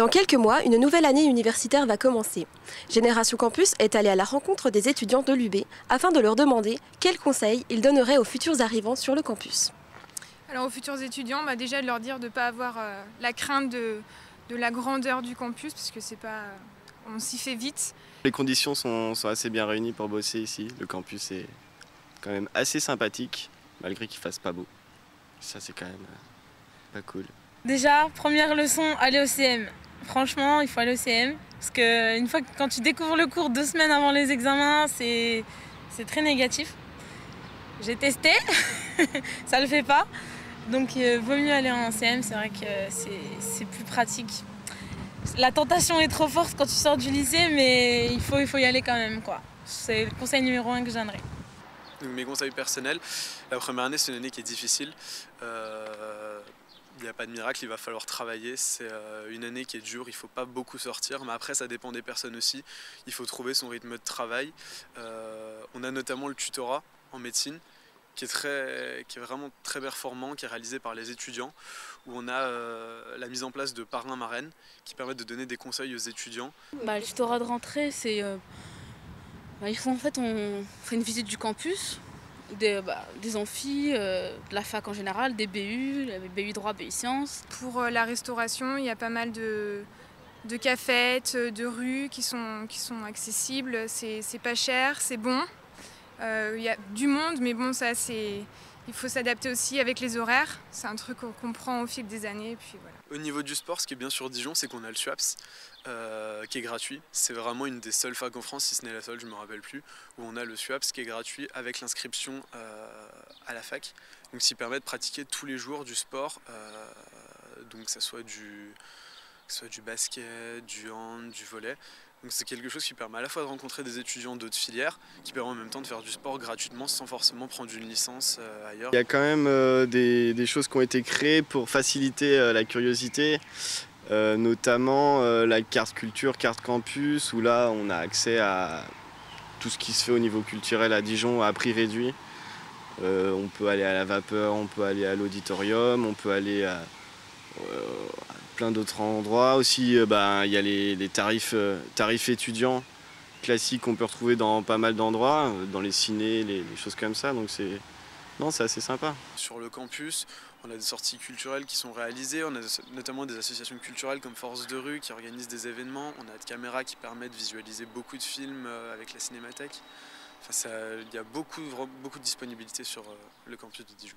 Dans quelques mois, une nouvelle année universitaire va commencer. Génération Campus est allée à la rencontre des étudiants de l'UB afin de leur demander quels conseils ils donneraient aux futurs arrivants sur le campus. Alors aux futurs étudiants, déjà de leur dire de ne pas avoir la crainte de la grandeur du campus, parce que c'est pas, on s'y fait vite. Les conditions sont assez bien réunies pour bosser ici. Le campus est quand même assez sympathique, malgré qu'il fasse pas beau. Ça c'est quand même pas cool. Déjà, première leçon, aller au CM. Franchement, il faut aller au CM. Parce que une fois quand tu découvres le cours 2 semaines avant les examens, c'est très négatif. J'ai testé, ça le fait pas. Donc vaut mieux aller en CM, c'est vrai que c'est plus pratique. La tentation est trop forte quand tu sors du lycée, mais il faut y aller quand même, quoi. C'est le conseil numéro 1 que je donnerais. Mes conseils personnels, la première année c'est une année qui est difficile. Il n'y a pas de miracle, il va falloir travailler. C'est une année qui est dure, il ne faut pas beaucoup sortir, mais après ça dépend des personnes aussi. Il faut trouver son rythme de travail. On a notamment le tutorat en médecine, qui est vraiment très performant, qui est réalisé par les étudiants, où on a la mise en place de parrains-marraines qui permettent de donner des conseils aux étudiants. Le tutorat de rentrée, c'est on fait une visite du campus, des amphis, de la fac en général, des BU, BU droit, BU sciences. Pour la restauration, il y a pas mal de cafettes, de rues qui sont accessibles, c'est pas cher, c'est bon. Il y a du monde, mais bon, il faut s'adapter aussi avec les horaires. C'est un truc qu'on comprend au fil des années. Et puis voilà. Au niveau du sport, ce qui est bien sur Dijon, c'est qu'on a le SUAPS, qui est gratuit. C'est vraiment une des seules facs en France, si ce n'est la seule, je ne me rappelle plus, où on a le SUAPS qui est gratuit avec l'inscription à la fac. Donc, ce qui permet de pratiquer tous les jours du sport, donc que ce soit du basket, du hand, du volley. Donc c'est quelque chose qui permet à la fois de rencontrer des étudiants d'autres filières, qui permet en même temps de faire du sport gratuitement sans forcément prendre une licence ailleurs. Il y a quand même des choses qui ont été créées pour faciliter la curiosité, notamment la carte culture, carte campus, où là on a accès à tout ce qui se fait au niveau culturel à Dijon à prix réduit. On peut aller à la vapeur, on peut aller à l'auditorium, on peut aller à plein d'autres endroits aussi. Il y a les tarifs étudiants classiques qu'on peut retrouver dans pas mal d'endroits, dans les cinés, les choses comme ça, donc c'est assez sympa. Sur le campus, on a des sorties culturelles qui sont réalisées, on a notamment des associations culturelles comme Force de rue qui organisent des événements, on a des caméras qui permettent de visualiser beaucoup de films avec la cinémathèque. Il y a beaucoup de disponibilité sur le campus de Dijon.